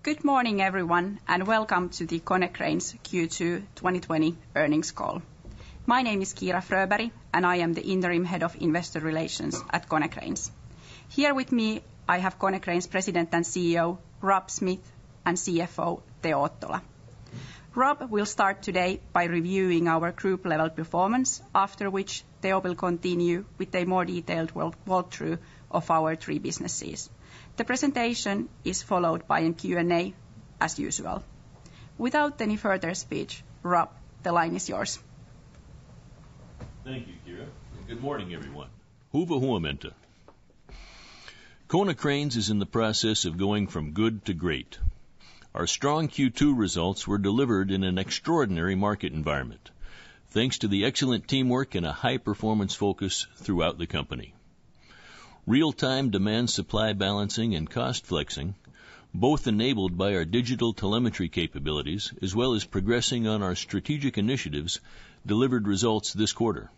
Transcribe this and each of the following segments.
Good morning, everyone, and welcome to the Konecranes Q2 2020 earnings call. My name is Kiira Fröberg, and I am the Interim Head of Investor Relations at Konecranes. Here with me, I have Konecranes President and CEO, Rob Smith, and CFO, Teo Ottola. Rob will start today by reviewing our group-level performance, after which Teo will continue with a more detailed walkthrough of our three businesses. The presentation is followed by a Q&A, as usual. Without any further speech, Rob, the line is yours. Thank you, Kiira. Good morning, everyone. Hyvää huomenta. Konecranes is in the process of going from good to great. Our strong Q2 results were delivered in an extraordinary market environment, thanks to the excellent teamwork and a high-performance focus throughout the company. Real-time demand-supply balancing and cost flexing, both enabled by our digital telemetry capabilities, as well as progressing on our strategic initiatives, delivered results this quarter.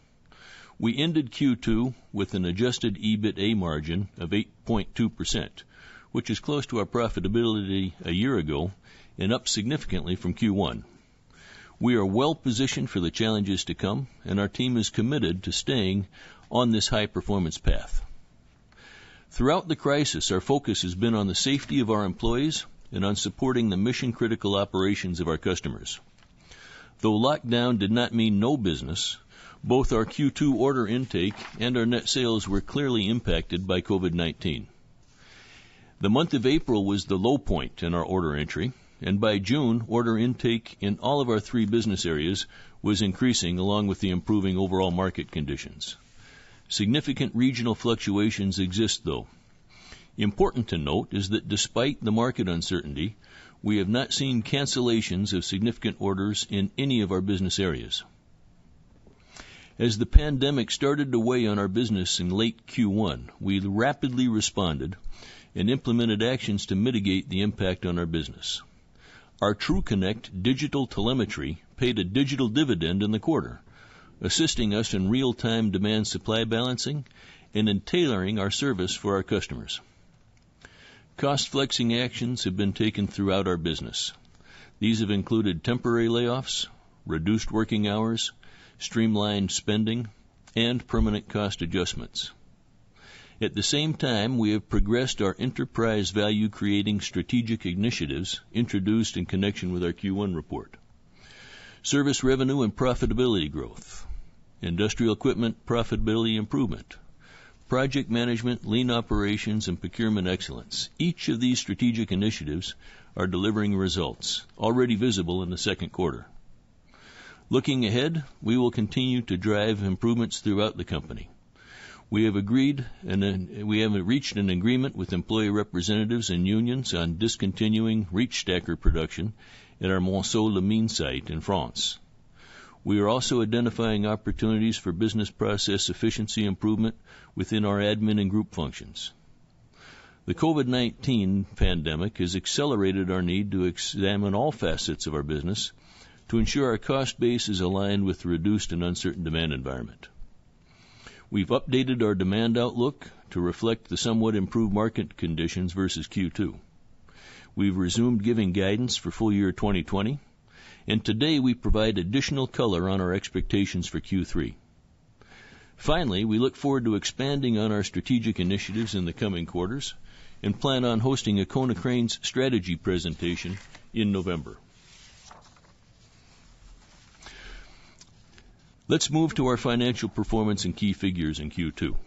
We ended Q2 with an adjusted EBITA margin of 8.2%, which is close to our profitability a year ago and up significantly from Q1. We are well positioned for the challenges to come, and our team is committed to staying on this high-performance path. Throughout the crisis, our focus has been on the safety of our employees and on supporting the mission-critical operations of our customers. Though lockdown did not mean no business, both our Q2 order intake and our net sales were clearly impacted by COVID-19. The month of April was the low point in our order entry, and by June, order intake in all of our three business areas was increasing along with the improving overall market conditions. Significant regional fluctuations exist, though. Important to note is that despite the market uncertainty, we have not seen cancellations of significant orders in any of our business areas. As the pandemic started to weigh on our business in late Q1, we rapidly responded and implemented actions to mitigate the impact on our business. Our TrueConnect digital telemetry paid a digital dividend in the quarter, assisting us in real-time demand-supply balancing and in tailoring our service for our customers. Cost-flexing actions have been taken throughout our business. These have included temporary layoffs, reduced working hours, streamlined spending, and permanent cost adjustments. At the same time, we have progressed our enterprise value-creating strategic initiatives introduced in connection with our Q1 report. Service revenue and profitability growth, industrial equipment profitability improvement, project management, lean operations, and procurement excellence. Each of these strategic initiatives are delivering results, already visible in the second quarter. Looking ahead, we will continue to drive improvements throughout the company. We have reached an agreement with employee representatives and unions on discontinuing reach stacker production at our Monceau-les-Mines site in France. We are also identifying opportunities for business process efficiency improvement within our admin and group functions. The COVID-19 pandemic has accelerated our need to examine all facets of our business to ensure our cost base is aligned with the reduced and uncertain demand environment. We've updated our demand outlook to reflect the somewhat improved market conditions versus Q2. We've resumed giving guidance for full year 2020, and today we provide additional color on our expectations for Q3. Finally, we look forward to expanding on our strategic initiatives in the coming quarters and plan on hosting a Konecranes strategy presentation in November. Let's move to our financial performance and key figures in Q2.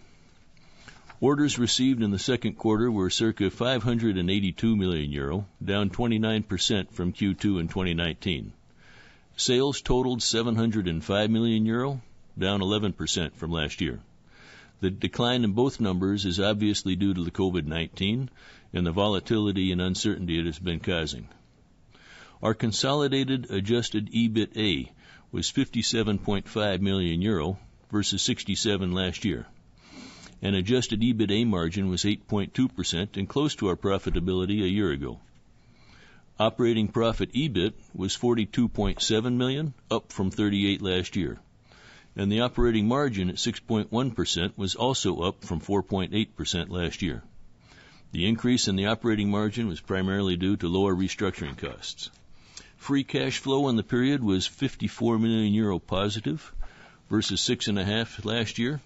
Orders received in the second quarter were circa 582 million euro, down 29% from Q2 in 2019. Sales totaled 705 million euro, down 11% from last year. The decline in both numbers is obviously due to the COVID-19 and the volatility and uncertainty it has been causing. Our consolidated adjusted EBITA was 57.5 million euro versus 67 last year. And adjusted EBITA margin was 8.2% and close to our profitability a year ago. Operating profit EBIT was 42.7 million, up from 38 last year. And the operating margin at 6.1% was also up from 4.8% last year. The increase in the operating margin was primarily due to lower restructuring costs. Free cash flow in the period was €54 million positive versus 6.5 last year,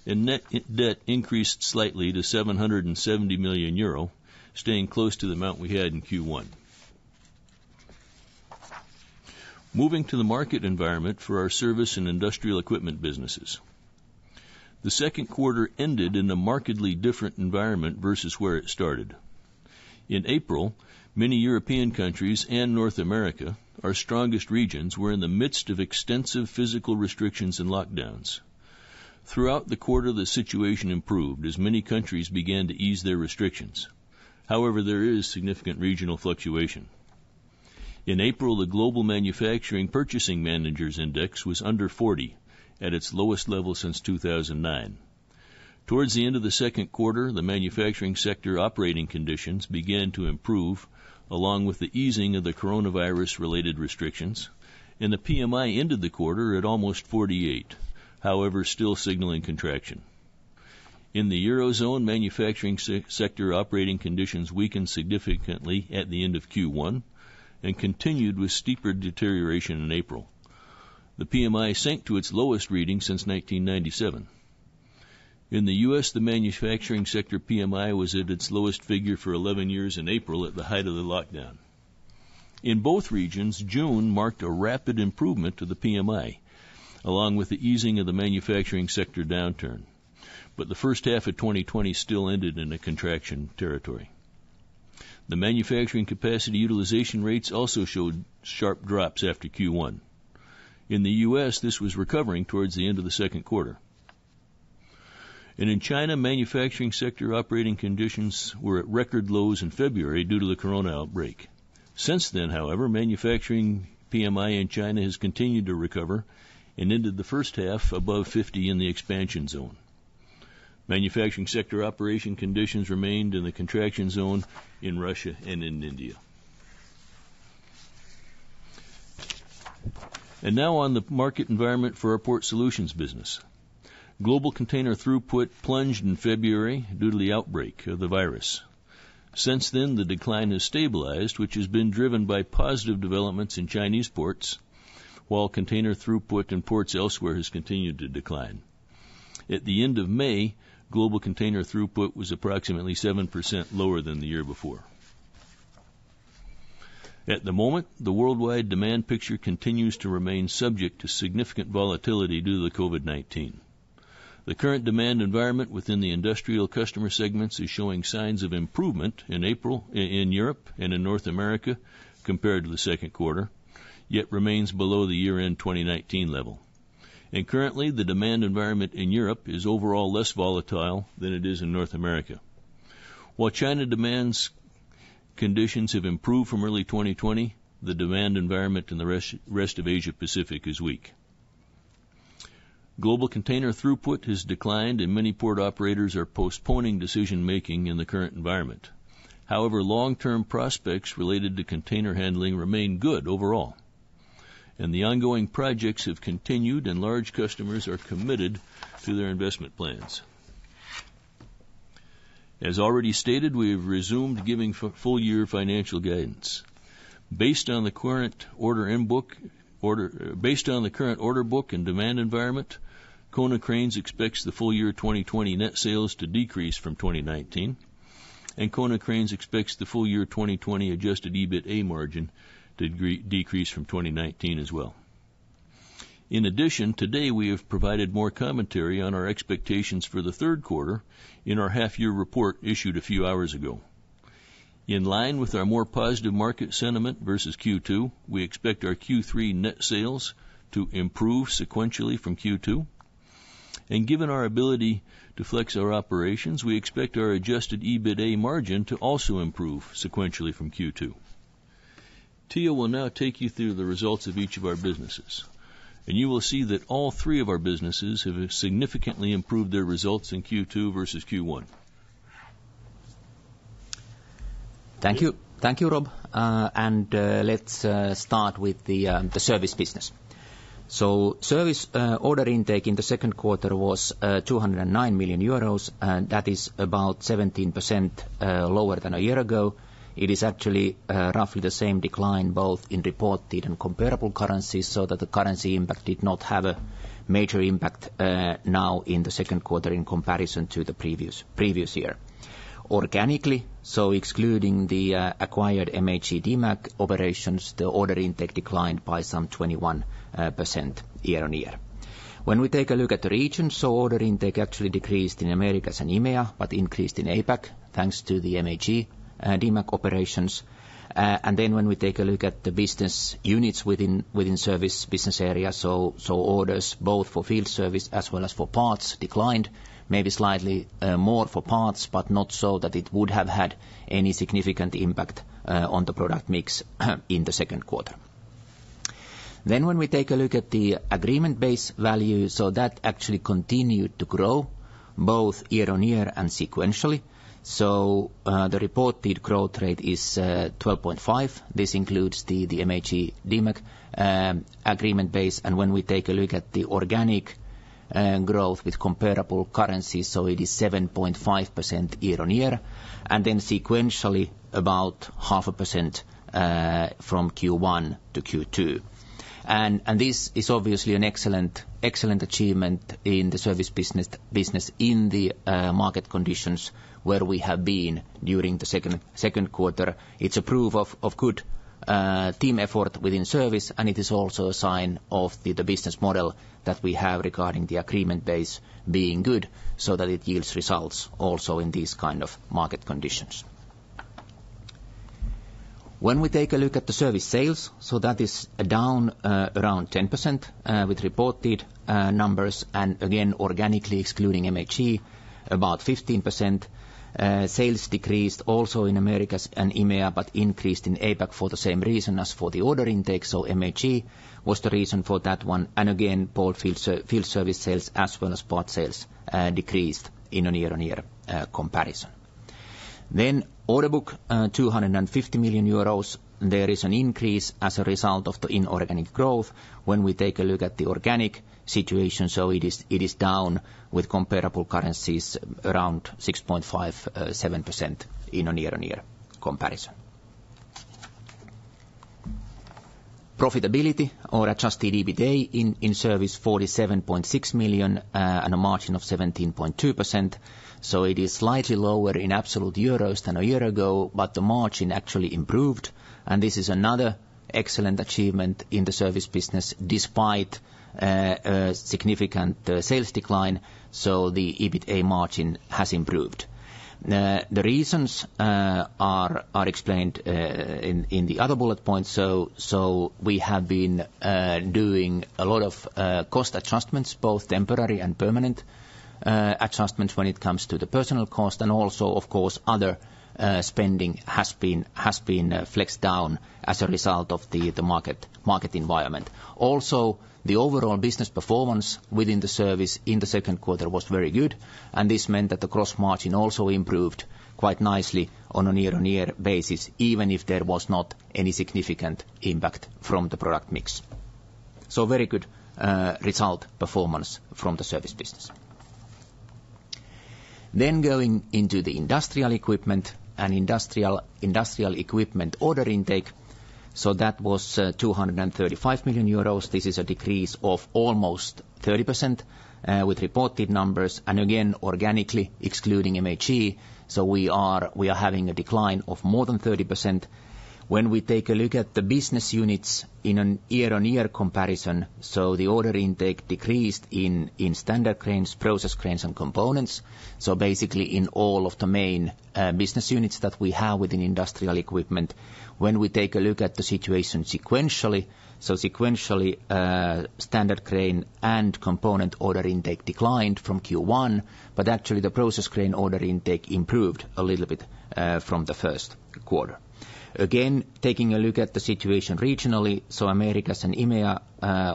and net debt increased slightly to €770 million, staying close to the amount we had in Q1. Moving to the market environment for our service and industrial equipment businesses. The second quarter ended in a markedly different environment versus where it started. In April, many European countries and North America, our strongest regions, were in the midst of extensive physical restrictions and lockdowns. Throughout the quarter, the situation improved as many countries began to ease their restrictions. However, there is significant regional fluctuation. In April, the Global Manufacturing Purchasing Managers Index was under 40, at its lowest level since 2009. Towards the end of the second quarter, the manufacturing sector operating conditions began to improve, along with the easing of the coronavirus-related restrictions, and the PMI ended the quarter at almost 48, however still signaling contraction. In the Eurozone, manufacturing sector operating conditions weakened significantly at the end of Q1 and continued with steeper deterioration in April. The PMI sank to its lowest reading since 1997. In the U.S., the manufacturing sector PMI was at its lowest figure for 11 years in April at the height of the lockdown. In both regions, June marked a rapid improvement to the PMI, along with the easing of the manufacturing sector downturn. But the first half of 2020 still ended in a contraction territory. The manufacturing capacity utilization rates also showed sharp drops after Q1. In the U.S., this was recovering towards the end of the second quarter. And in China, manufacturing sector operating conditions were at record lows in February due to the corona outbreak. Since then, however, manufacturing PMI in China has continued to recover and ended the first half above 50 in the expansion zone. Manufacturing sector operation conditions remained in the contraction zone in Russia and in India. And now on the market environment for our Port Solutions business. Global container throughput plunged in February due to the outbreak of the virus. Since then, the decline has stabilized, which has been driven by positive developments in Chinese ports, while container throughput in ports elsewhere has continued to decline. At the end of May, global container throughput was approximately 7% lower than the year before. At the moment, the worldwide demand picture continues to remain subject to significant volatility due to the COVID-19. The current demand environment within the industrial customer segments is showing signs of improvement in April in Europe and in North America compared to the second quarter, yet remains below the year-end 2019 level. And currently, the demand environment in Europe is overall less volatile than it is in North America. While China demand's conditions have improved from early 2020, the demand environment in the rest of Asia Pacific is weak. Global container throughput has declined and many port operators are postponing decision-making in the current environment. However, long-term prospects related to container handling remain good overall. And the ongoing projects have continued and large customers are committed to their investment plans. As already stated, we have resumed giving full-year financial guidance. Based on the current order book and demand environment, Konecranes expects the full year 2020 net sales to decrease from 2019, and Konecranes expects the full year 2020 adjusted EBITA margin to decrease from 2019 as well. In addition, today we have provided more commentary on our expectations for the third quarter in our half-year report issued a few hours ago. In line with our more positive market sentiment versus Q2, we expect our Q3 net sales to improve sequentially from Q2. And given our ability to flex our operations, we expect our adjusted EBITA margin to also improve sequentially from Q2. Tia will now take you through the results of each of our businesses. And you will see that all three of our businesses have significantly improved their results in Q2 versus Q1. Thank you, Rob. Let's start with the service business. So service order intake in the second quarter was 209 million euros, and that is about 17% lower than a year ago. It is actually roughly the same decline both in reported and comparable currencies, so that the currency impact did not have a major impact now in the second quarter in comparison to the previous year. Organically, so excluding the acquired MHE-Demag operations, the order intake declined by some 21% year-on-year. When we take a look at the regions, so order intake actually decreased in Americas and EMEA, but increased in APAC, thanks to the MHE-Demag operations. And then when we take a look at the business units within service business area, so orders both for field service as well as for parts declined, maybe slightly more for parts, but not so that it would have had any significant impact on the product mix in the second quarter. Then when we take a look at the agreement base value, so that actually continued to grow both year-on-year and sequentially. So the reported growth rate is 12.5. This includes the MHE-Demag agreement base. And when we take a look at the organic growth with comparable currencies, so it is 7.5% year-on-year, and then sequentially about 0.5% from Q1 to Q2. And this is obviously an excellent achievement in the service business in the market conditions where we have been during the second quarter. It's a proof of good team effort within service, and it is also a sign of the business model that we have regarding the agreement base being good, so that it yields results also in these kind of market conditions. When we take a look at the service sales, so that is down around 10% with reported numbers, and again organically excluding MHE about 15%. Sales decreased also in Americas and EMEA, but increased in APAC for the same reason as for the order intake. So MHE was the reason for that one, and again both field service sales as well as part sales decreased in a year-on-year comparison. Then order book 250 million euros. There is an increase as a result of the inorganic growth. When we take a look at the organic situation, so it is down with comparable currencies around 6.57% in a year-on-year comparison. Profitability or adjusted EBITDA in service 47.6 million and a margin of 17.2%. So it is slightly lower in absolute euros than a year ago, but the margin actually improved. And this is another excellent achievement in the service business despite a significant sales decline. So the EBITDA margin has improved. The reasons are explained in the other bullet points. So we have been doing a lot of cost adjustments, both temporary and permanent adjustments when it comes to the personal cost, and also of course other spending has been flexed down as a result of the market environment. Also, the overall business performance within the service in the second quarter was very good, and this meant that the gross margin also improved quite nicely on a year-on-year basis, even if there was not any significant impact from the product mix. So very good result performance from the service business. Then going into the industrial equipment and industrial equipment order intake. So that was 235 million euros. This is a decrease of almost 30% with reported numbers, and again organically excluding MHE. So we are having a decline of more than 30%. When we take a look at the business units in an year-on-year comparison, so the order intake decreased in standard cranes, process cranes and components. So basically in all of the main business units that we have within industrial equipment. When we take a look at the situation sequentially, so sequentially standard crane and component order intake declined from Q1, but actually the process crane order intake improved a little bit from the first quarter. Again, taking a look at the situation regionally, so Americas and EMEA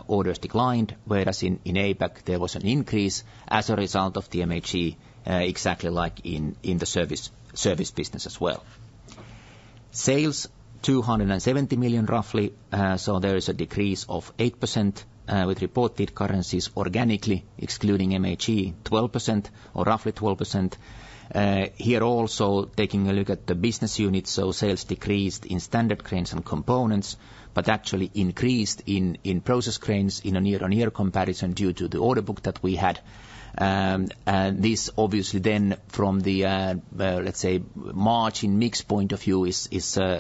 orders declined, whereas in APAC there was an increase as a result of the MHE, exactly like in the service business as well. Sales 270 million roughly, so there is a decrease of 8% with reported currencies organically, excluding MHE, 12% or roughly 12%. Here also taking a look at the business units, so sales decreased in standard cranes and components, but actually increased in process cranes in a year-on-year comparison due to the order book that we had. And this obviously then from the, let's say, margin mix point of view is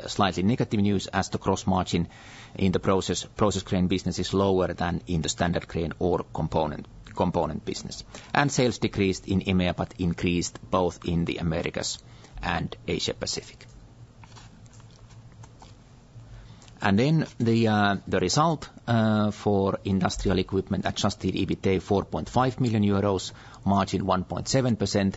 slightly negative news, as the gross margin in the process crane business is lower than in the standard crane or component business. And sales decreased in EMEA but increased both in the Americas and Asia Pacific. And then the result for industrial equipment, adjusted EBITA 4.5 million euros, margin 1.7%.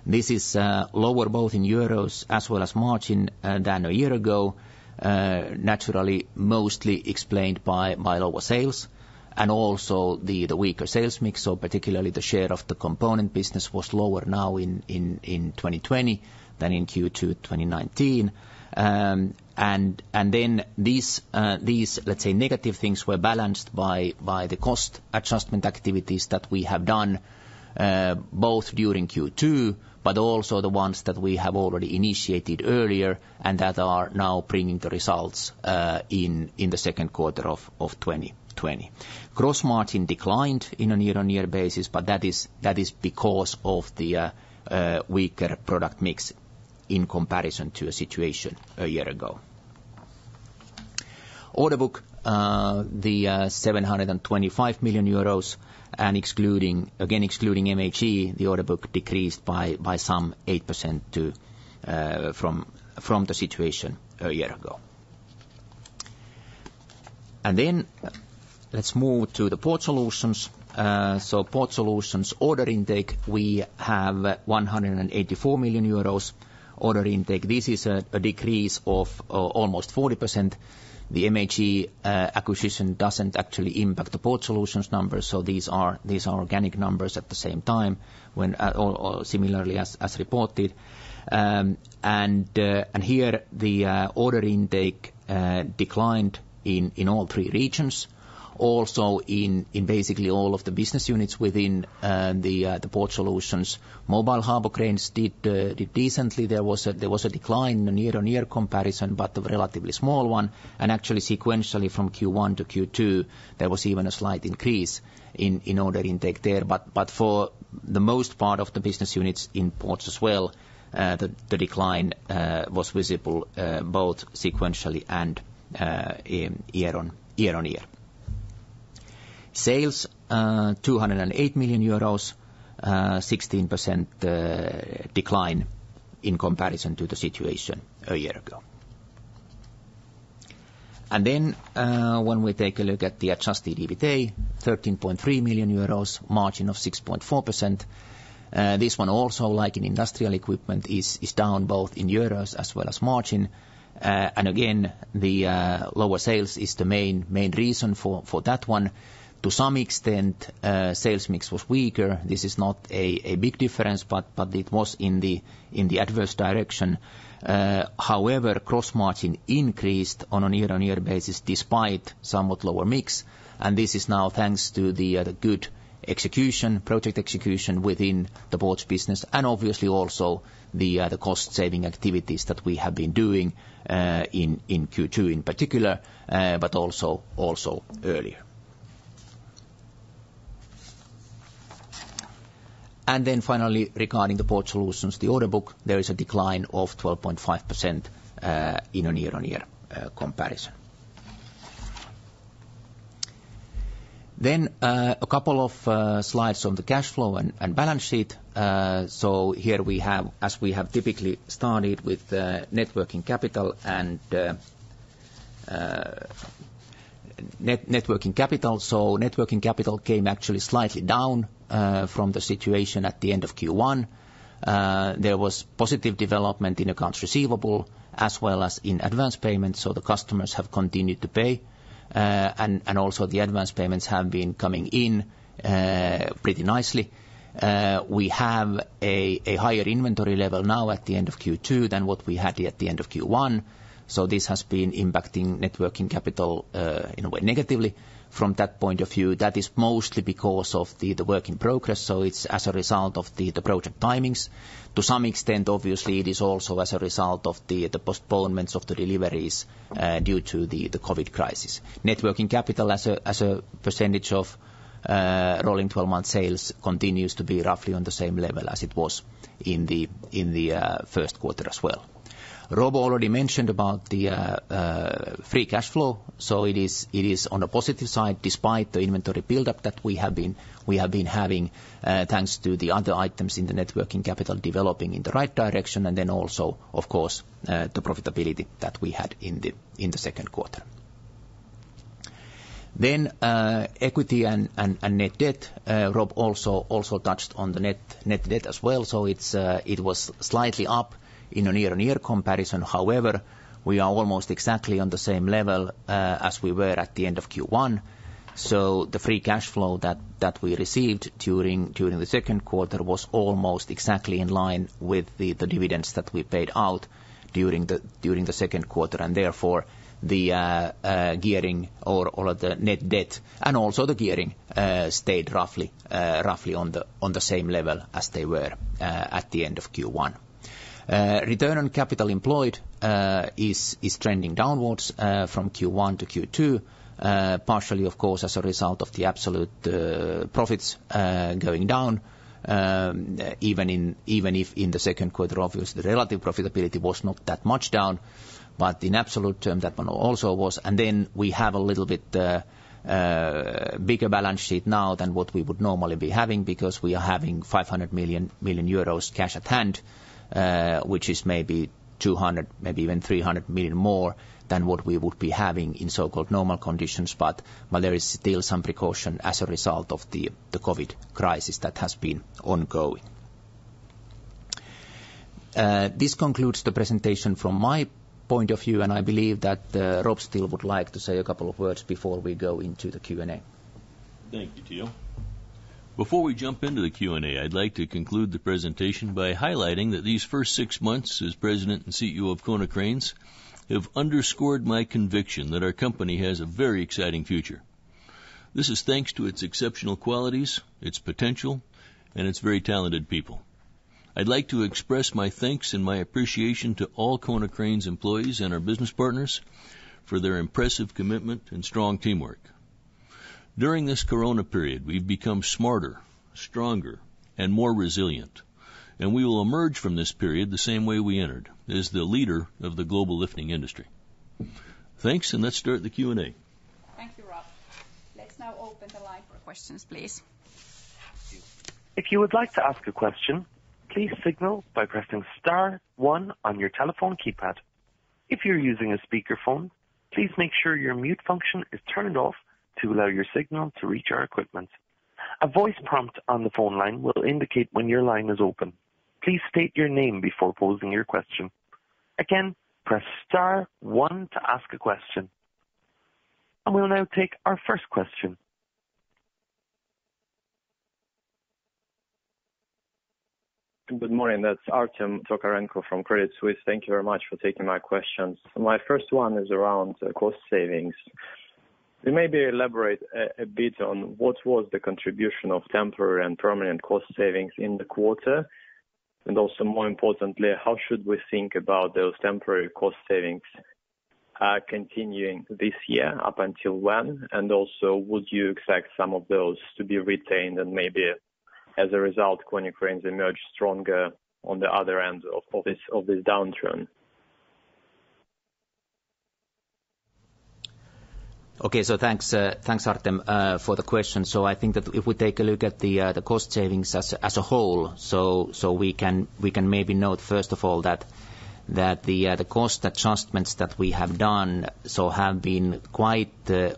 This is lower both in euros as well as margin than a year ago, naturally mostly explained by lower sales and also the weaker sales mix. So particularly the share of the component business was lower now in 2020 than in Q2 2019. And then these let's say negative things were balanced by the cost adjustment activities that we have done both during Q2 but also the ones that we have already initiated earlier and that are now bringing the results in the second quarter of 2020. Gross margin declined in a year-on-year basis, but that is because of the weaker product mix in comparison to a situation a year ago. Order book, the 725 million euros, and excluding MHE, the order book decreased by some 8% to from the situation a year ago. And then let's move to the Port Solutions. So Port Solutions order intake, we have 184 million euros order intake. This is a decrease of almost 40%. The MHE acquisition doesn't actually impact the Port Solutions numbers, so these are organic numbers at the same time, when or similarly as reported. And here the order intake declined in all three regions. Also in basically all of the business units within the Port Solutions. Mobile harbor cranes did decently. There was a decline in a year-on-year comparison, but a relatively small one. And actually sequentially from Q1 to Q2, there was even a slight increase in order intake there. But for the most part of the business units in ports as well, the decline was visible both sequentially and year-on-year. Sales 208 million euros, 16% decline in comparison to the situation a year ago. And then when we take a look at the adjusted EBITA, 13.3 million euros, margin of 6.4%. This one also, like in industrial equipment, is down both in euros as well as margin. And again, the lower sales is the main reason for that one. To some extent, sales mix was weaker. This is not a big difference, but it was in the adverse direction. However, gross margin increased on a year-on-year basis despite somewhat lower mix, and this is now thanks to the good execution, project execution within the ports business, and obviously also the cost-saving activities that we have been doing in Q2 in particular, but also earlier. And then finally, regarding the Port Solutions, the order book, there is a decline of 12.5% in a year-on-year comparison. Then a couple of slides on the cash flow and balance sheet. So here we have, as we have typically started with net working capital and net working capital. So net working capital came actually slightly down from the situation at the end of Q1. There was positive development in accounts receivable as well as in advance payments, so the customers have continued to pay, and also the advance payments have been coming in pretty nicely. We have a higher inventory level now at the end of Q2 than what we had at the end of Q1, so this has been impacting net working capital in a way negatively. from that point of view. That is mostly because of the work in progress, so it's as a result of the project timings. To some extent, obviously, it is also as a result of the postponements of the deliveries due to the COVID crisis. Net working capital as a percentage of rolling 12-month sales continues to be roughly on the same level as it was in the first quarter as well. Rob already mentioned about the free cash flow, so it is on the positive side despite the inventory buildup that we have been having, thanks to the other items in the net working capital developing in the right direction, and then also, of course, the profitability that we had in the second quarter. Then equity and net debt. Rob also touched on the net debt as well, so it was slightly up in a year-on-year comparison. However, we are almost exactly on the same level as we were at the end of Q1. So the free cash flow that we received during the second quarter was almost exactly in line with the dividends that we paid out during the second quarter, and therefore the gearing or the net debt and also the gearing stayed roughly on the same level as they were at the end of Q1. Return on capital employed is trending downwards from Q1 to Q2, partially, of course, as a result of the absolute profits going down, even if in the second quarter, obviously, the relative profitability was not that much down, but in absolute terms, that one also was. And then we have a little bit bigger balance sheet now than what we would normally be having, because we are having 500 million euros cash at hand, which is maybe 200, maybe even 300 million more than what we would be having in so-called normal conditions, but there is still some precaution as a result of the COVID crisis that has been ongoing. This concludes the presentation from my point of view, and I believe that Rob still would like to say a couple of words before we go into the Q&A. Thank you, Teo. Before we jump into the Q&A, I'd like to conclude the presentation by highlighting that these first 6 months as President and CEO of Konecranes have underscored my conviction that our company has a very exciting future. This is thanks to its exceptional qualities, its potential, and its very talented people. I'd like to express my thanks and my appreciation to all Konecranes employees and our business partners for their impressive commitment and strong teamwork. During this corona period, we've become smarter, stronger, and more resilient, and we will emerge from this period the same way we entered, as the leader of the global lifting industry. Thanks, and let's start the Q&A. Thank you, Rob. Let's now open the line for questions, please. If you would like to ask a question, please signal by pressing star 1 on your telephone keypad. If you're using a speakerphone, please make sure your mute function is turned off to allow your signal to reach our equipment. A voice prompt on the phone line will indicate when your line is open. Please state your name before posing your question. Again, press star 1 to ask a question. And we'll now take our first question. Good morning, that's Artem Tokarenko from Credit Suisse. Thank you very much for taking my questions. My first one is around cost savings. You maybe elaborate a bit on what was the contribution of temporary and permanent cost savings in the quarter, and also more importantly, how should we think about those temporary cost savings continuing this year, up until when, and also would you expect some of those to be retained and maybe as a result Konecranes emerge stronger on the other end of this downturn? Okay, so thanks Artem for the question. So I think that if we take a look at the cost savings as a whole, so we can maybe note first of all that the cost adjustments that we have done so have been quite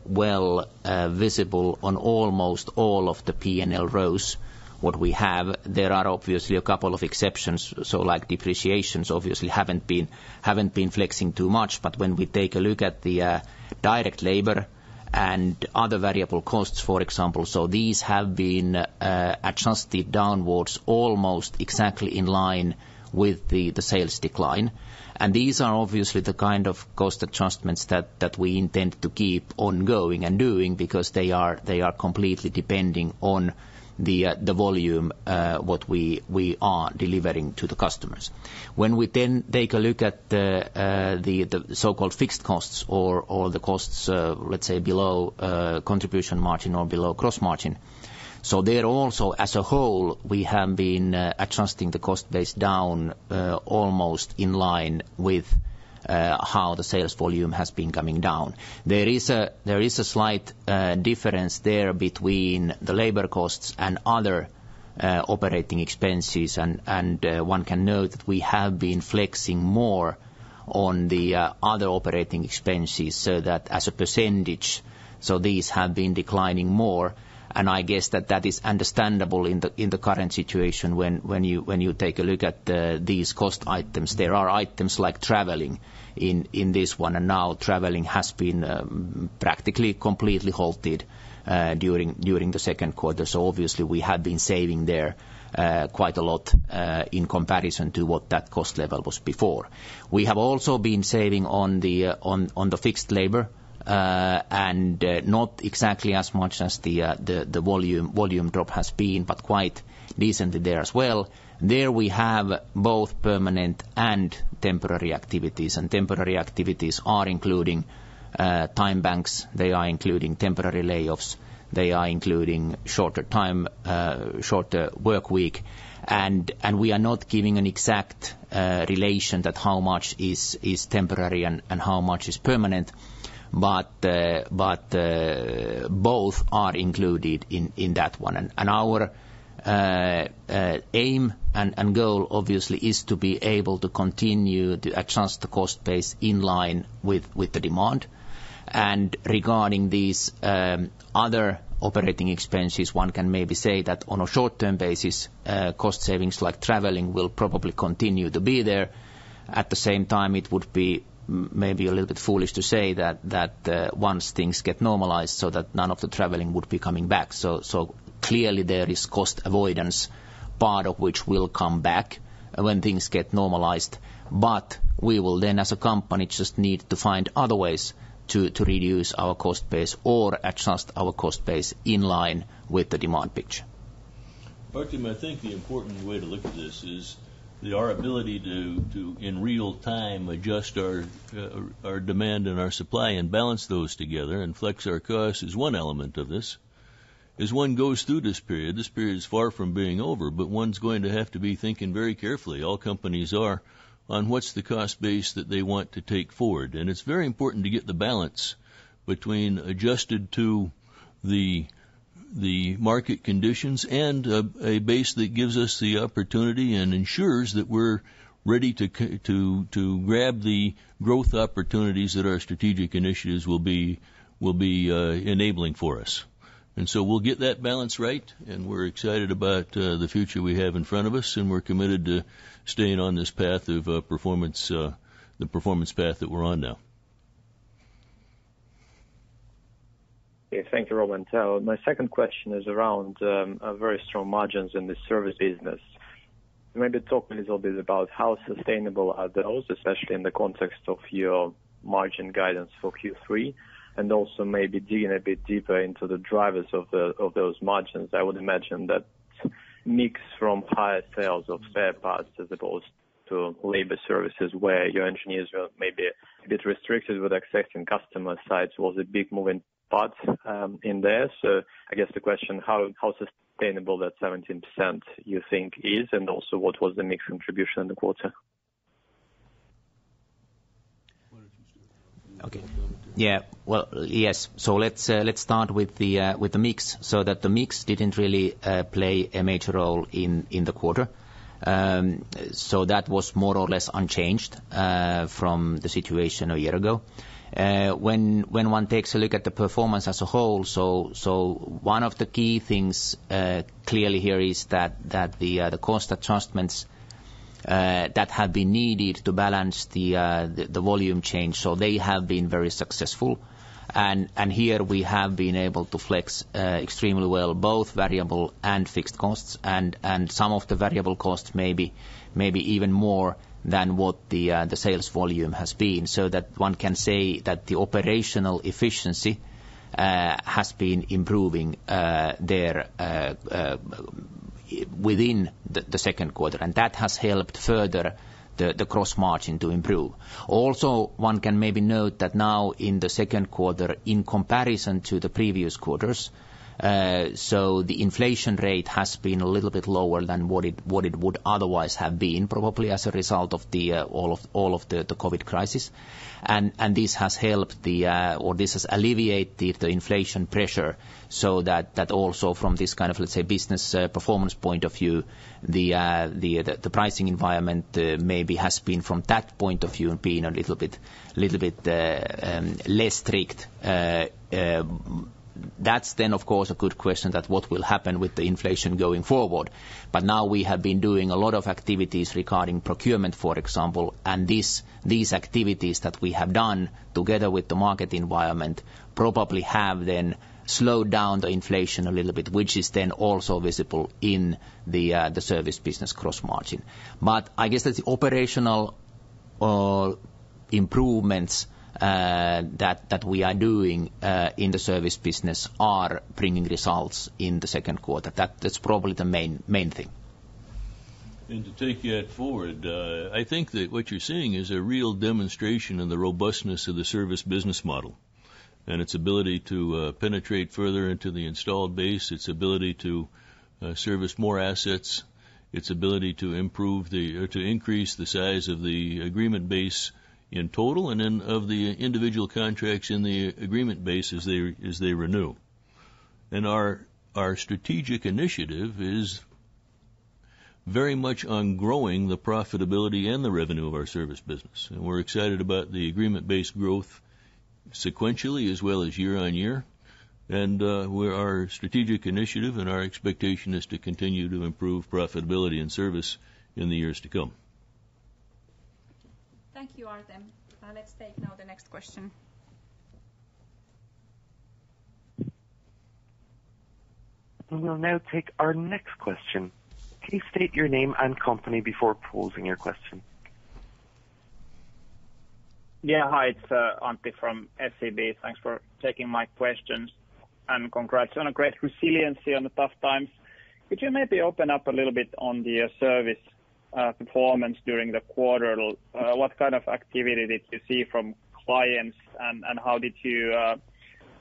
well visible on almost all of the P&L rows. What we have, there are obviously a couple of exceptions, so like depreciations obviously haven't been flexing too much, but when we take a look at the direct labor and other variable costs, for example, so these have been adjusted downwards almost exactly in line with the sales decline. And these are obviously the kind of cost adjustments that we intend to keep ongoing and doing, because they are completely depending on the volume what we are delivering to the customers. When we then take a look at the so-called fixed costs or the costs, let's say below contribution margin or below gross margin, so there also, as a whole, we have been adjusting the cost base down almost in line with how the sales volume has been coming down. There is a slight difference there between the labor costs and other operating expenses, and one can note that we have been flexing more on the other operating expenses, so that as a percentage, so these have been declining more. And I guess that is understandable in the current situation when you take a look at these cost items. There are items like traveling in this one, and now traveling has been practically completely halted during the second quarter. So obviously we have been saving there quite a lot in comparison to what that cost level was before. We have also been saving on the fixed labor. And not exactly as much as the volume drop has been, but quite decently there as well. There we have both permanent and temporary activities, and temporary activities are including time banks, they are including temporary layoffs, they are including shorter work week, and we are not giving an exact relation that how much is temporary and how much is permanent. But both are included in that one. And our aim and goal obviously is to be able to continue to adjust the cost base in line with the demand. And regarding these other operating expenses, one can maybe say that on a short-term basis, cost savings like traveling will probably continue to be there. At the same time, it would be maybe a little bit foolish to say that once things get normalized, so that none of the traveling would be coming back. So clearly there is cost avoidance, part of which will come back when things get normalized. But we will then, as a company, just need to find other ways to reduce our cost base or adjust our cost base in line with the demand picture. Artem, I think the important way to look at this is our ability to in real time adjust our demand and our supply and balance those together and flex our costs is one element of this. As one goes through this period is far from being over, but one's going to have to be thinking very carefully, all companies are, on what's the cost base that they want to take forward. And it's very important to get the balance between adjusted to the market conditions and a base that gives us the opportunity and ensures that we're ready to grab the growth opportunities that our strategic initiatives will be enabling for us. And so we'll get that balance right, and we're excited about the future we have in front of us, and we're committed to staying on this path of performance, the performance path that we're on now. Okay, thank you, Robin. My second question is around very strong margins in the service business. Maybe talk a little bit about how sustainable are those, especially in the context of your margin guidance for Q3, and also maybe digging a bit deeper into the drivers of those margins. I would imagine that mix from higher sales of spare parts as opposed to labor services, where your engineers were maybe a bit restricted with accessing customer sites, was a big moving part in there. So I guess the question, how sustainable that 17% you think is, and also what was the mix contribution in the quarter? Okay. Yeah. Well, yes. So let's start with the mix. So that the mix didn't really play a major role in the quarter. So that was more or less unchanged from the situation a year ago. When one takes a look at the performance as a whole, so one of the key things clearly here is that the cost adjustments that have been needed to balance the volume change, so they have been very successful. And here we have been able to flex extremely well both variable and fixed costs, and some of the variable costs maybe even more than what the sales volume has been, so that one can say that the operational efficiency has been improving there within the second quarter, and that has helped further the gross margin to improve. Also, one can maybe note that now in the second quarter, in comparison to the previous quarters, so the inflation rate has been a little bit lower than what it would otherwise have been, probably as a result of the all of the COVID crisis, and this has helped this has alleviated the inflation pressure, so that also from this kind of, let's say, business performance point of view, the pricing environment maybe has been, from that point of view, being a little bit less strict. That's then, of course, a good question, that what will happen with the inflation going forward. But now we have been doing a lot of activities regarding procurement, for example, and these activities that we have done together with the market environment probably have then slowed down the inflation a little bit, which is then also visible in the service business gross margin. But I guess that the operational improvements that we are doing in the service business are bringing results in the second quarter. That's probably the main thing. And to take that forward, I think that what you're seeing is a real demonstration of the robustness of the service business model and its ability to penetrate further into the installed base, its ability to service more assets, its ability to increase the size of the agreement base in total, and then of the individual contracts in the agreement base as they renew. And our strategic initiative is very much on growing the profitability and the revenue of our service business. And we're excited about the agreement-based growth sequentially as well as year on year. And our strategic initiative and our expectation is to continue to improve profitability and service in the years to come. Thank you, Artem. Let's take now the next question. We will now take our next question. Please state your name and company before posing your question. Yeah, hi, it's Antti from SEB. Thanks for taking my questions, and congrats on a great resiliency on the tough times. Could you maybe open up a little bit on the service performance during the quarter? What kind of activity did you see from clients, and how did you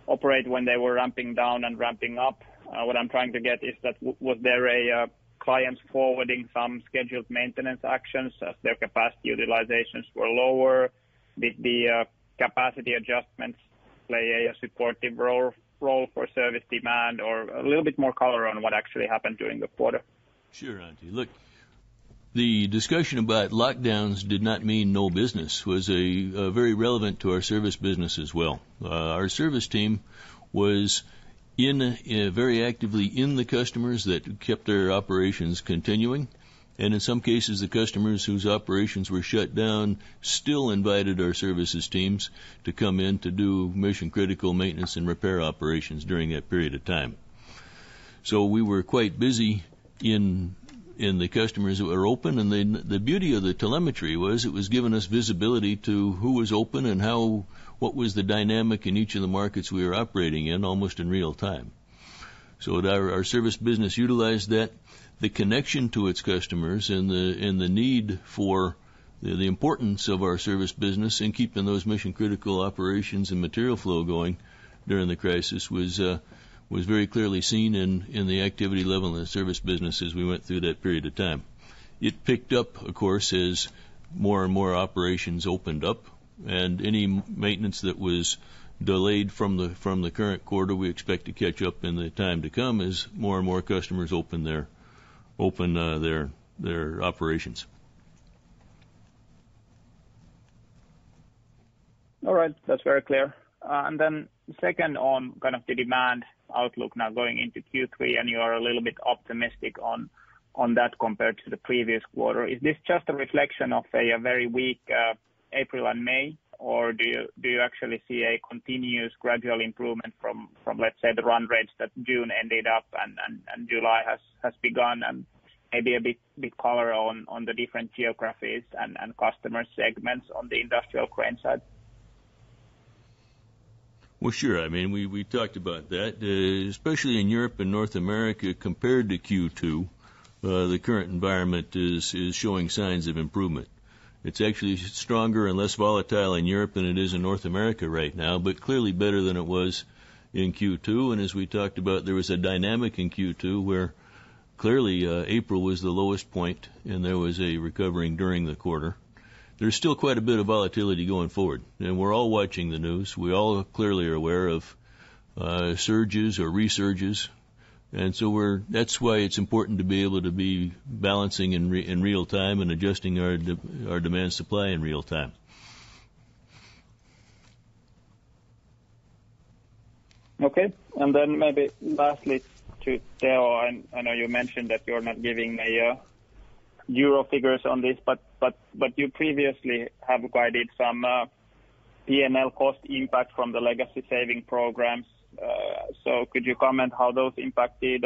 operate when they were ramping down and ramping up? What I'm trying to get is that was there a clients forwarding some scheduled maintenance actions as their capacity utilizations were lower? Did the capacity adjustments play a supportive role for service demand, or a little bit more color on what actually happened during the quarter? Sure, Antti. Look, the discussion about lockdowns did not mean no business, was very relevant to our service business as well. Our service team was very actively in the customers that kept their operations continuing, and in some cases the customers whose operations were shut down still invited our services teams to come in to do mission critical maintenance and repair operations during that period of time. So we were quite busy in the customers that were open, and the beauty of the telemetry was it was giving us visibility to who was open and what was the dynamic in each of the markets we were operating in almost in real time. So our service business utilized that, the connection to its customers and the need for the importance of our service business in keeping those mission critical operations and material flow going during the crisis was very clearly seen in the activity level in the service business as we went through that period of time. It picked up, of course, as more and more operations opened up, and any maintenance that was delayed from the current quarter we expect to catch up in the time to come as more and more customers open their operations. All right, that's very clear. And then second, on kind of the demand outlook now going into Q3, and you are a little bit optimistic on that compared to the previous quarter. Is this just a reflection of a very weak April and May, or do you actually see a continuous gradual improvement from let's say the run rates that June ended up and July has begun, and maybe a bit color on the different geographies and customer segments on the industrial crane side? Well, sure. I mean, we talked about that, especially in Europe and North America compared to Q2. The current environment is showing signs of improvement. It's actually stronger and less volatile in Europe than it is in North America right now, but clearly better than it was in Q2. And as we talked about, there was a dynamic in Q2 where clearly April was the lowest point, and there was a recovering during the quarter. There's still quite a bit of volatility going forward, and we're all watching the news. We all clearly are aware of surges or resurges, and so that's why it's important to be able to be balancing in real time and adjusting our demand supply in real time. Okay, and then maybe lastly to Teo, I know you mentioned that you're not giving a euro figures on this, but you previously have guided some P&L cost impact from the legacy saving programs. So could you comment how those impacted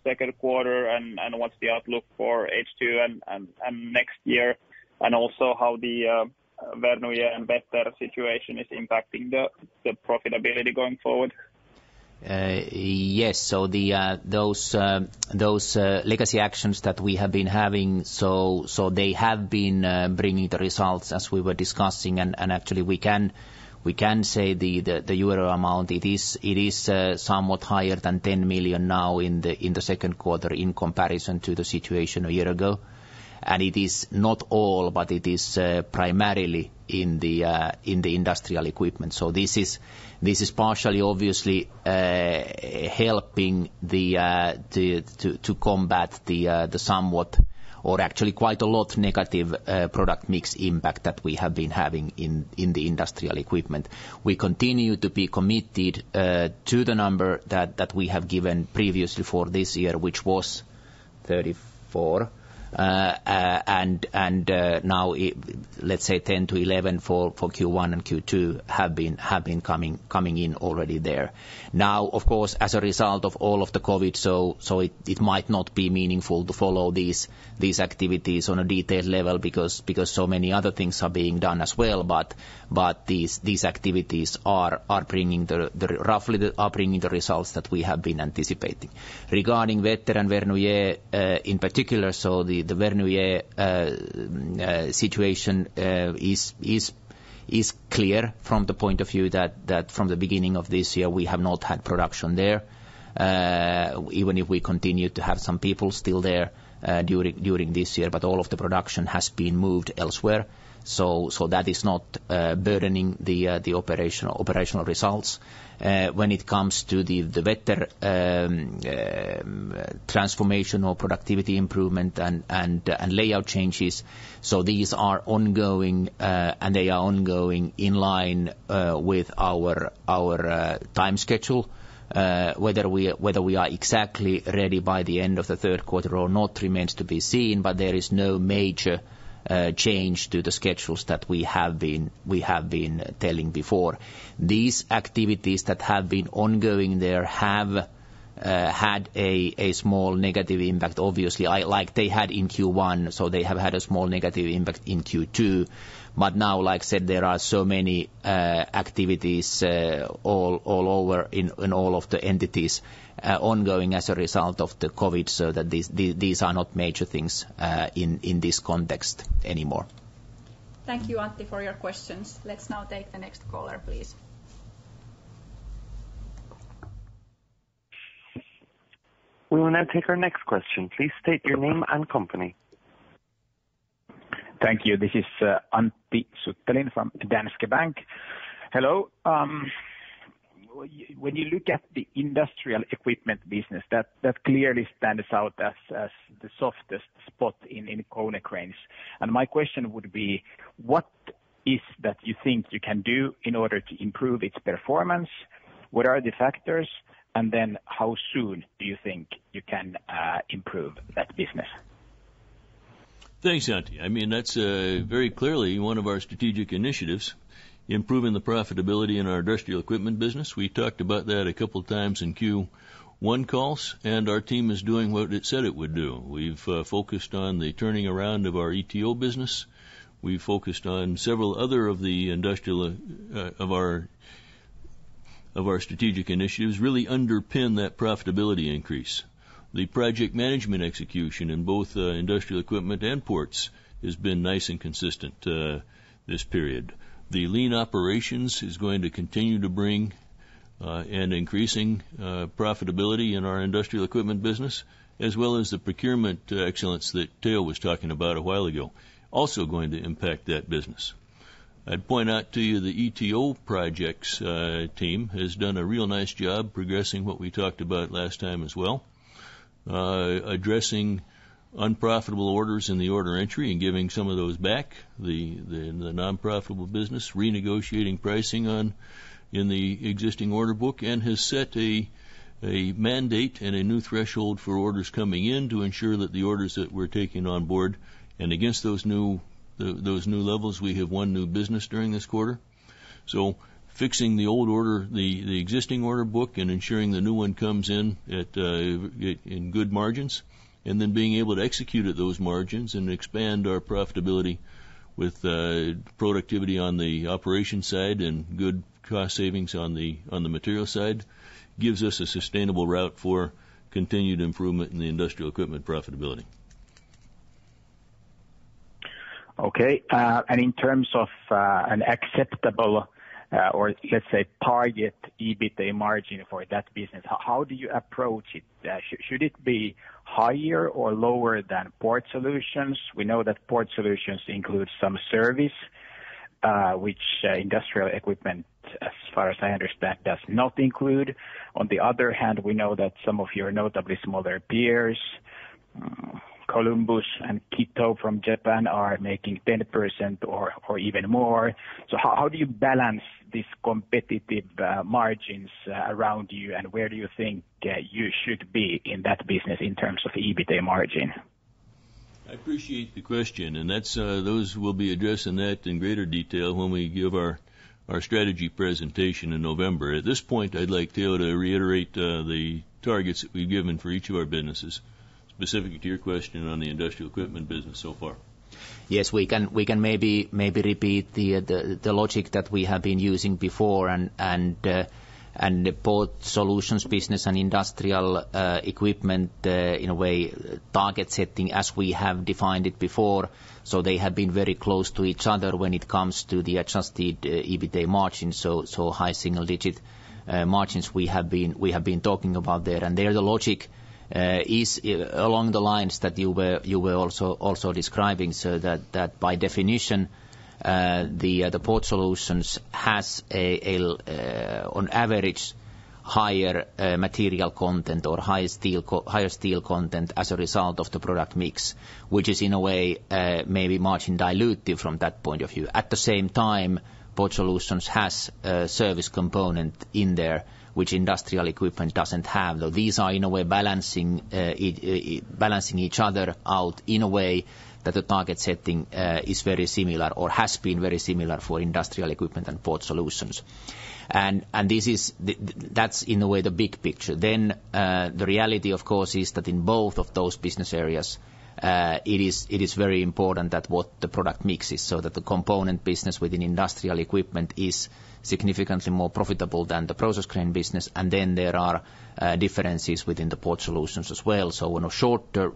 second quarter and what's the outlook for H2 and next year, and also how the Vernouillet and Vetter situation is impacting the profitability going forward? Yes. So those legacy actions that we have been having, so they have been bringing the results as we were discussing, and actually we can say the euro amount it is somewhat higher than 10 million now in the second quarter in comparison to the situation a year ago, and it is not all, but it is primarily in the industrial equipment. So this is partially obviously helping to combat the somewhat, or actually quite a lot, negative product mix impact that we have been having in the industrial equipment. We continue to be committed to the number that we have given previously for this year, which was 34. And now let's say 10 to 11 for Q1 and Q2 have been coming in already there. Now, of course, as a result of all of the COVID, so it might not be meaningful to follow these activities on a detailed level because so many other things are being done as well. But these activities are bringing the results that we have been anticipating. Regarding Vetter and Vernouillet in particular, so the Vernouillet situation is clear from the point of view that from the beginning of this year we have not had production there, even if we continue to have some people still there during this year, but all of the production has been moved elsewhere. So that is not burdening the operational results. When it comes to the Vetter transformation or productivity improvement and layout changes, so these are ongoing and they are ongoing in line with our time schedule. Whether we are exactly ready by the end of the third quarter or not remains to be seen, but there is no major change to the schedules that we have been telling before. These activities that have been ongoing there have had a small negative impact, obviously, like they had in Q1, so they have had a small negative impact in Q2. But now, like I said, there are so many activities all over in all of the entities ongoing as a result of the COVID, so that these are not major things in this context anymore. Thank you, Antti, for your questions. Let's now take the next caller, please. We will now take our next question. Please state your name and company. Thank you. This is Antti Suttelin from Danske Bank. Hello. When you look at the industrial equipment business, that clearly stands out as the softest spot in Konecranes. And my question would be, what is that you think you can do in order to improve its performance? What are the factors? And then how soon do you think you can improve that business? Thanks, Antti. I mean, that's very clearly one of our strategic initiatives, improving the profitability in our industrial equipment business. We talked about that a couple of times in Q1 one calls, and our team is doing what it said it would do. We've focused on the turning around of our ETO business. We've focused on several other of the industrial of our strategic initiatives really underpin that profitability increase. The project management execution in both industrial equipment and ports has been nice and consistent this period. The lean operations is going to continue to bring and increasing profitability in our industrial equipment business, as well as the procurement excellence that Teo was talking about a while ago, also going to impact that business. I'd point out to you the ETO projects team has done a real nice job progressing what we talked about last time as well, addressing unprofitable orders in the order entry and giving some of those back, the non-profitable business, renegotiating pricing in the existing order book, and has set a mandate and a new threshold for orders coming in to ensure that the orders that we're taking on board, and against those new levels, we have won new business during this quarter. So fixing the old order, the existing order book, and ensuring the new one comes in in good margins, and then being able to execute at those margins and expand our profitability with productivity on the operation side and good cost savings on the material side, gives us a sustainable route for continued improvement in the industrial equipment profitability. Okay. And in terms of an acceptable or let's say target EBITDA margin for that business, how do you approach it? Should it be higher or lower than Port Solutions? We know that Port Solutions includes some service, which industrial equipment, as far as I understand, does not include. On the other hand, we know that some of your notably smaller peers, Columbus and Kito from Japan, are making 10% or even more. So how do you balance these competitive margins around you, and where do you think you should be in that business in terms of EBITDA margin? I appreciate the question, and that's those will be addressing that in greater detail when we give our strategy presentation in November. At this point, I'd like Teo to reiterate the targets that we've given for each of our businesses, specific to your question on the industrial equipment business so far. Yes, we can maybe repeat the logic that we have been using before, and the Port Solutions business and industrial equipment in a way target setting as we have defined it before. So they have been very close to each other when it comes to the adjusted EBITDA margin. So high single digit margins we have been talking about there, and there the logic is along the lines that you were also describing, so that by definition the Port Solutions has on average higher material content or higher steel content as a result of the product mix, which is in a way maybe margin dilutive from that point of view. At the same time, Port Solutions has a service component in there which industrial equipment doesn't have. Though these are in a way balancing each other out in a way that the target setting is very similar or has been very similar for industrial equipment and Port Solutions. And that's in a way the big picture. Then the reality, of course, is that in both of those business areas, it is very important that what the product mix is, so that the component business within industrial equipment is significantly more profitable than the process crane business, and then there are differences within the Port Solutions as well. So on a shorter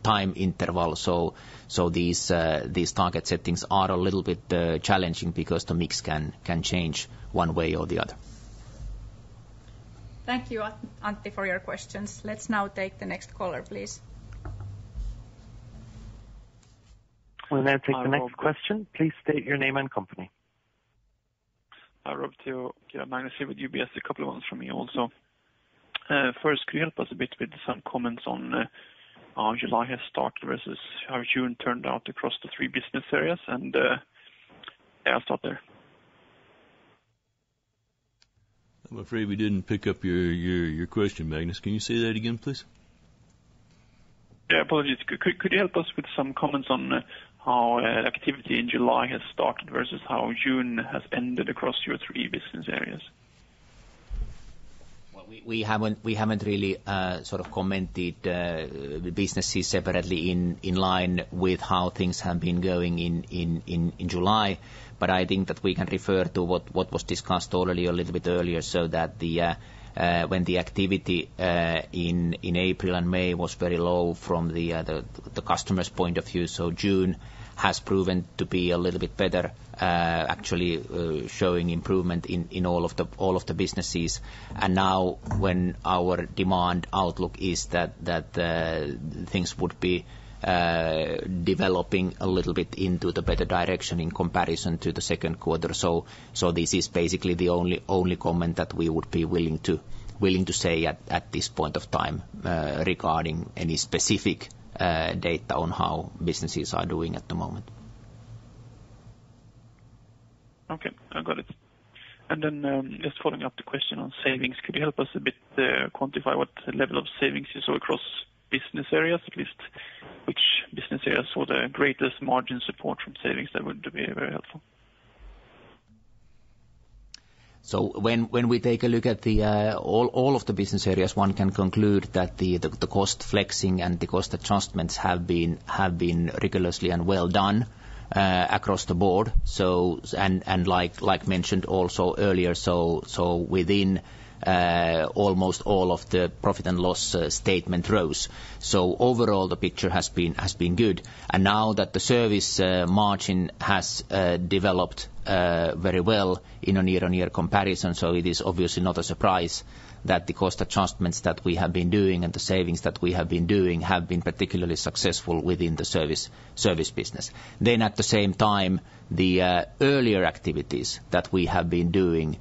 time interval, so these target settings are a little bit challenging because the mix can change one way or the other. Thank you, Antti, for your questions. Let's now take the next caller, please. We'll now take the next question. Please state your name and company. Rob Theo, Magnus here with UBS. A couple of ones from me also. First, could you help us a bit with some comments on how July has started versus how June turned out across the three business areas? And I'll start there. I'm afraid we didn't pick up your question, Magnus. Can you say that again, please? Yeah, apologies. Could you help us with some comments on how activity in July has started versus how June has ended across your three business areas? Well, We haven't really sort of commented the businesses separately in line with how things have been going in July. But I think that we can refer to what was discussed already a little bit earlier, so that when the activity in April and May was very low from the customer's point of view, so June has proven to be a little bit better, actually showing improvement in all of the businesses. And now, when our demand outlook is that things would be developing a little bit into the better direction in comparison to the second quarter. So this is basically the only comment that we would be willing to say at this point of time regarding any specific data on how businesses are doing at the moment. Okay, I got it. And then just following up the question on savings, could you help us a bit quantify what level of savings you saw across business areas, at least which business areas saw the greatest margin support from savings? That would be very helpful. So when we take a look at the all of the business areas, one can conclude that the cost flexing and the cost adjustments have been rigorously and well done across the board. So and like mentioned also earlier, so within almost all of the profit and loss statement rows. So overall the picture has been good. And now that the service margin has developed very well in a year-on-year comparison, so it is obviously not a surprise that the cost adjustments that we have been doing and the savings that we have been doing have been particularly successful within the service business. Then at the same time, the earlier activities that we have been doing,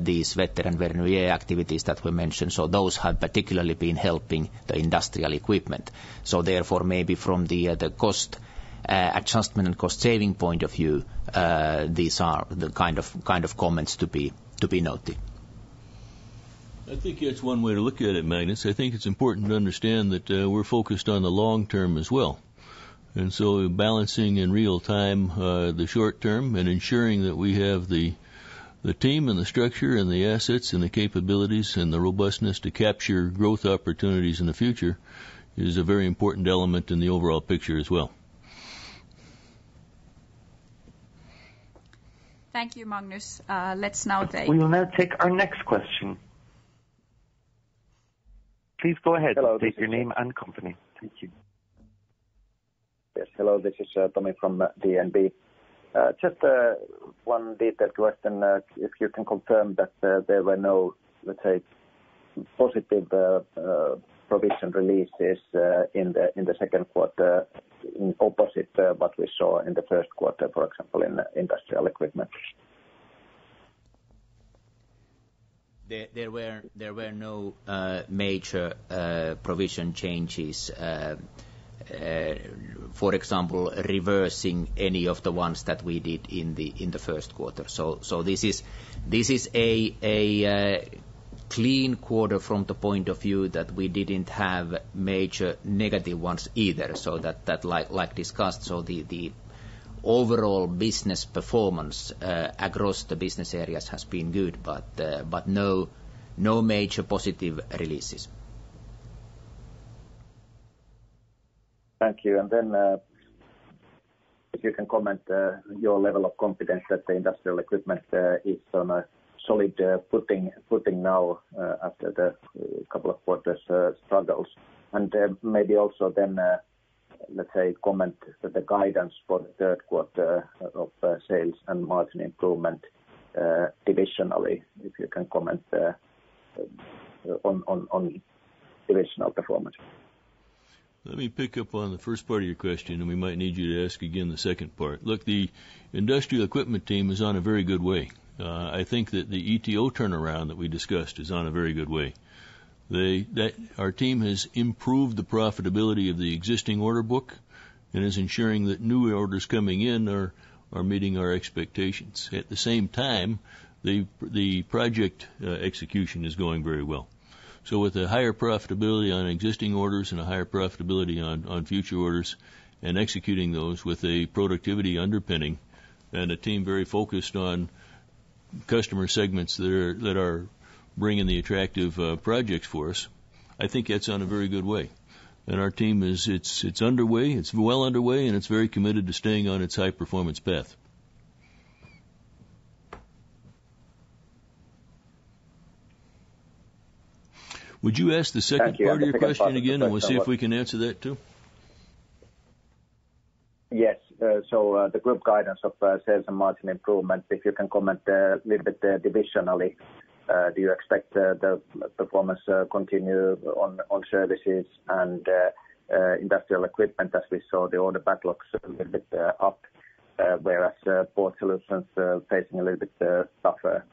these veteran vernier activities that we mentioned, so those have particularly been helping the industrial equipment. So therefore, maybe from the cost adjustment and cost saving point of view, these are the kind of comments to be noted. I think that's one way to look at it, Magnus. I think it's important to understand that we're focused on the long term as well. And so balancing in real time the short term and ensuring that we have the team and the structure and the assets and the capabilities and the robustness to capture growth opportunities in the future is a very important element in the overall picture as well. Thank you, Magnus. Let's now We will now take our next question. Please go ahead. Hello, state your name and company. Thank you. Yes, hello, this is Tommy from DNB. Just one detailed question. If you can confirm that there were no, let's say, positive provision releases in the second quarter, in opposite what we saw in the first quarter, for example, in industrial equipment. There were no major provision changes. For example, reversing any of the ones that we did in the first quarter. So this is a clean quarter from the point of view that we didn't have major negative ones either. So that like discussed, so the overall business performance across the business areas has been good, but no major positive releases. Thank you. And then if you can comment your level of confidence that the industrial equipment is on a solid footing now after the couple of quarters struggles. And maybe also then, let's say, comment the guidance for the third quarter of sales and margin improvement divisionally, if you can comment on divisional performance. Let me pick up on the first part of your question, and we might need you to ask again the second part. Look, the industrial equipment team is on a very good way. I think that the ETO turnaround that we discussed is on a very good way. Our team has improved the profitability of the existing order book and is ensuring that new orders coming in are meeting our expectations. At the same time, the project execution is going very well. So with a higher profitability on existing orders and a higher profitability on future orders and executing those with a productivity underpinning and a team very focused on customer segments that are bring in the attractive projects for us, I think that's on a very good way. And our team it's underway, it's well underway, and it's very committed to staying on its high performance path. Would you ask the second part of your question again, and we'll see if we can answer that too? Yes. So the group guidance of sales and margin improvement, if you can comment a little bit divisionally, do you expect the performance continue on services and industrial equipment, as we saw the order backlogs a little bit up, whereas Port Solutions facing a little bit tougher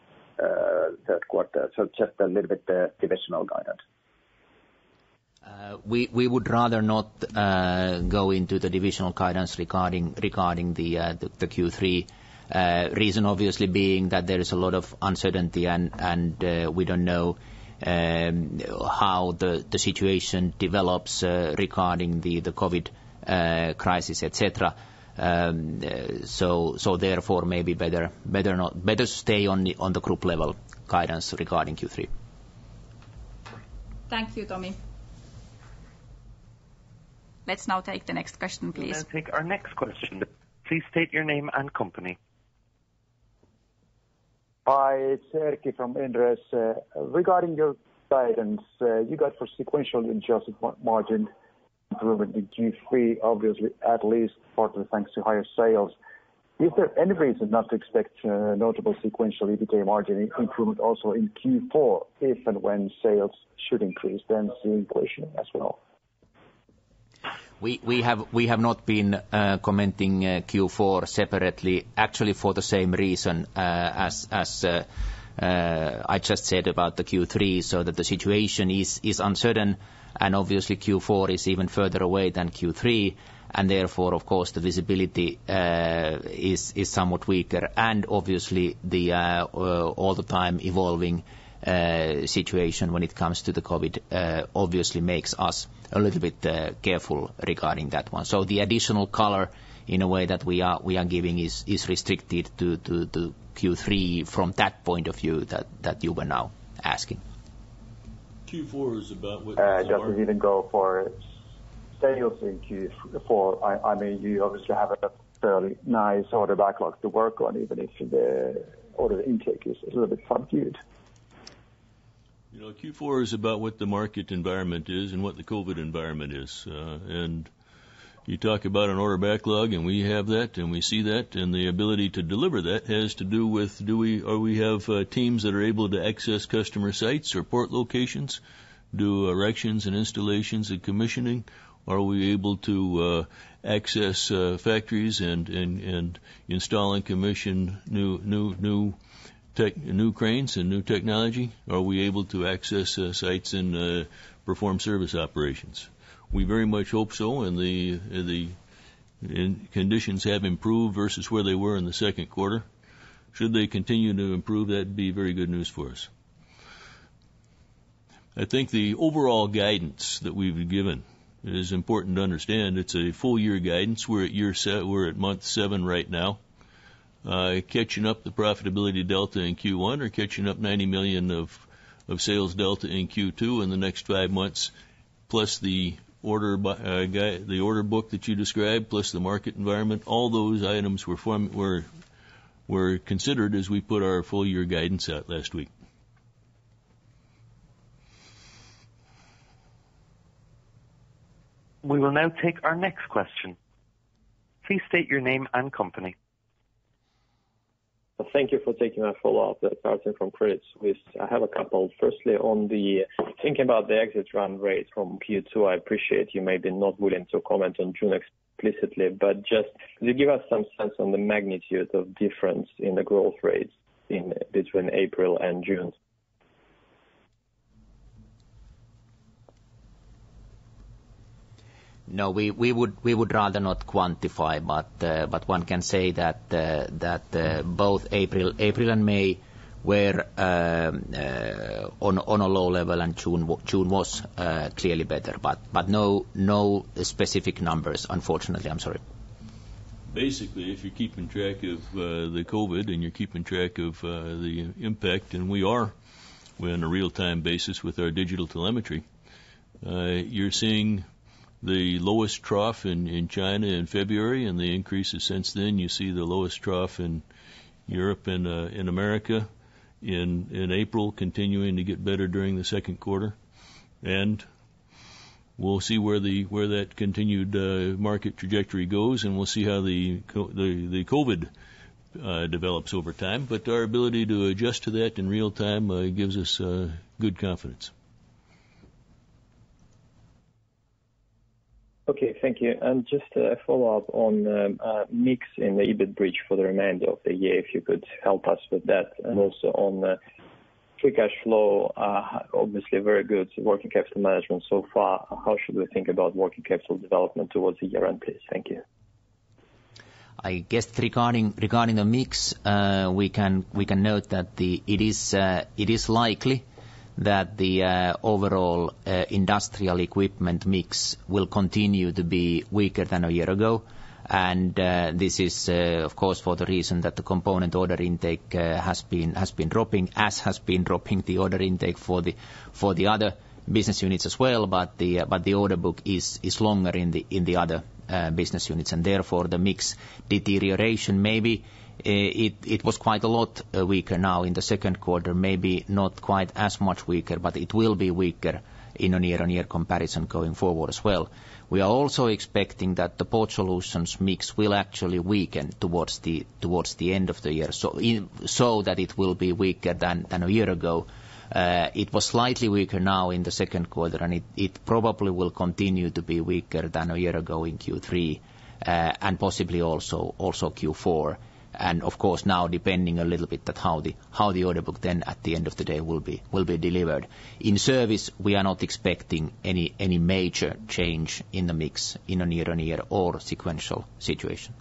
third quarter? So just a little bit divisional guidance. We would rather not go into the divisional guidance regarding the Q3. Reason obviously being that there is a lot of uncertainty and we don't know how the situation develops regarding the COVID crisis, etc. So therefore maybe better stay on the group level guidance regarding Q3. Thank you, Tommy. Let's now take the next question, please. We'll now take our next question. Please state your name and company. Hi, it's Erkki from Inderes. Regarding your guidance, you got for sequentially adjusted margin improvement in Q3, obviously at least partly thanks to higher sales. Is there any reason not to expect notable sequential EBITDA margin improvement also in Q4, if and when sales should increase, then see inflation as well? We have not been commenting Q4 separately, actually for the same reason as I just said about the Q3, so that the situation is uncertain, and obviously Q4 is even further away than Q3, and therefore, of course, the visibility is somewhat weaker, and obviously the all the time evolving situation when it comes to the COVID obviously makes us a little bit careful regarding that one. So the additional color in a way that we are giving is restricted to Q3 from that point of view that you were now asking. Q4 is about what? Does it even go for sales in Q4? I mean, you obviously have a fairly nice order backlog to work on, even if the order intake is a little bit subdued. You know, Q4 is about what the market environment is and what the COVID environment is. And you talk about an order backlog, and we have that, and we see that, and the ability to deliver that has to do with we have teams that are able to access customer sites or port locations, do erections and installations and commissioning? Are we able to access factories and install and commission new cranes and new technology? Are we able to access sites and perform service operations? We very much hope so, and the conditions have improved versus where they were in the second quarter. Should they continue to improve, that'd be very good news for us. I think the overall guidance that we've given is important to understand. It's a full year guidance. We're at month 7 right now. Catching up the profitability delta in Q1 or catching up 90 million of sales delta in Q2 in the next 5 months, plus the order book that you described, plus the market environment. All those items were considered as we put our full year guidance out last week. We will now take our next question. Please state your name and company. Thank you for taking my follow-up. That's Artem from Credit Suisse. I have a couple. Firstly, on the thinking about the exit run rate from Q2, I appreciate you maybe not willing to comment on June explicitly, but just could you give us some sense on the magnitude of difference in the growth rates between April and June? No, we would rather not quantify, but one can say that both April and May were on a low level, and June was clearly better, but no specific numbers, unfortunately. I'm sorry. Basically, if you're keeping track of the COVID and you're keeping track of the impact, and we are on a real-time basis with our digital telemetry. You're seeing the lowest trough in China in February, and the increases since then. You see the lowest trough in Europe and in America in April, continuing to get better during the second quarter, and we'll see where that continued market trajectory goes, and we'll see how the COVID develops over time. But our ability to adjust to that in real time gives us good confidence. Okay, thank you. And just a follow-up on mix in the EBIT bridge for the remainder of the year, if you could help us with that. And also on free cash flow, obviously very good working capital management so far. How should we think about working capital development towards the year-end, please? Thank you. I guess regarding the mix, we can note that it is likely that the overall industrial equipment mix will continue to be weaker than a year ago. And this is, of course, for the reason that the component order intake has been dropping, as has been dropping the order intake for the other business units as well. But the order book is longer in the other business units, and therefore the mix deterioration maybe. It was quite a lot weaker now in the second quarter, maybe not quite as much weaker, but it will be weaker in a year-on-year comparison going forward as well. We are also expecting that the Port Solutions mix will actually weaken towards the end of the year, so that it will be weaker than a year ago. It was slightly weaker now in the second quarter, and it probably will continue to be weaker than a year ago in Q3, and possibly also Q4. And of course now depending a little bit that how the order book then at the end of the day will be delivered. In service we are not expecting any major change in the mix in a year-on-year or sequential situation.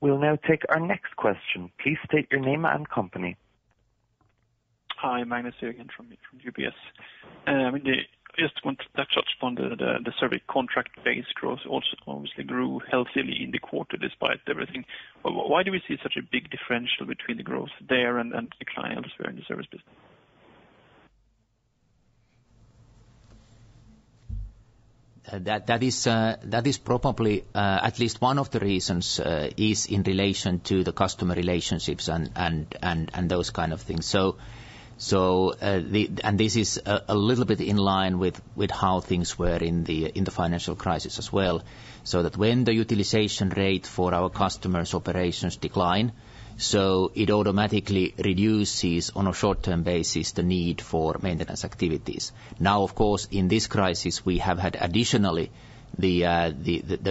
We'll now take our next question. Please state your name and company. Hi, Magnus here again from UBS. I just want to touch upon the survey contract-based growth also obviously grew healthily in the quarter despite everything. Why do we see such a big differential between the growth there and decline elsewhere in the service business? That is probably at least one of the reasons is in relation to the customer relationships and those kind of things. And this is a little bit in line with how things were in the financial crisis as well. So that when the utilization rate for our customers' operations decline, so it automatically reduces on a short-term basis the need for maintenance activities. Now, of course, in this crisis we have had additionally the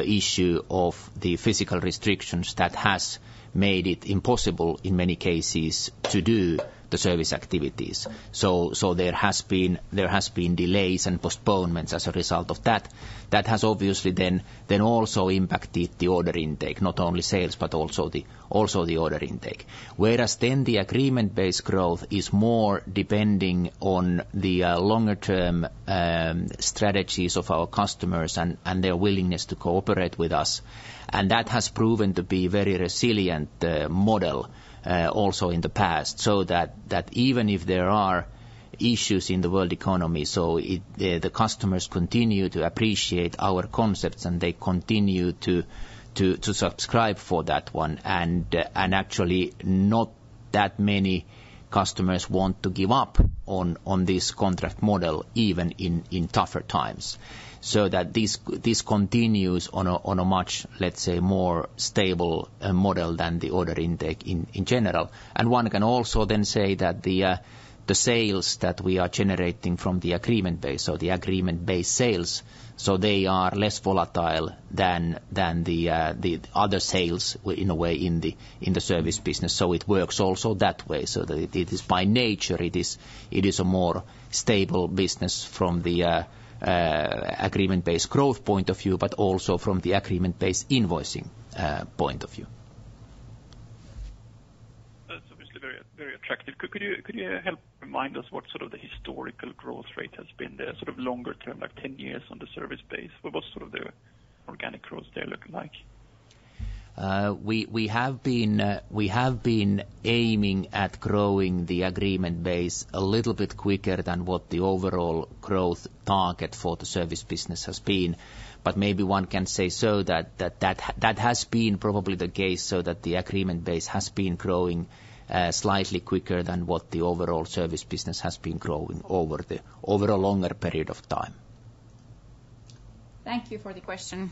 issue of the physical restrictions that has made it impossible in many cases to do the service activities. So there has been delays and postponements as a result of that. That has obviously then also impacted the order intake, not only sales but also the order intake. Whereas then the agreement-based growth is more depending on the longer term strategies of our customers and their willingness to cooperate with us, and that has proven to be very resilient model. Also in the past, so that even if there are issues in the world economy, so the customers continue to appreciate our concepts and they continue to subscribe for that one, and actually not that many customers want to give up on this contract model even in tougher times. So that this continues on a much, let's say, more stable model than the order intake in general. And one can also then say that the sales that we are generating from the agreement base, so the agreement based sales, so they are less volatile than the other sales in a way in the service business. So it works also that way. So that it is by nature it is a more stable business from the agreement-based growth point of view, but also from the agreement-based invoicing point of view. That's obviously very, very attractive. Could you help remind us what sort of the historical growth rate has been there, sort of longer term, like 10 years on the service base? What's sort of the organic growth there looking like? We have been aiming at growing the agreement base a little bit quicker than what the overall growth target for the service business has been. But maybe one can say so that has been probably the case, so that the agreement base has been growing slightly quicker than what the overall service business has been growing over a longer period of time. Thank you for the question.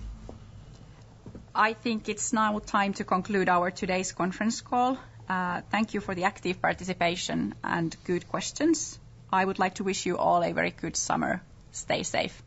I think it's now time to conclude our today's conference call. Thank you for the active participation and good questions. I would like to wish you all a very good summer. Stay safe.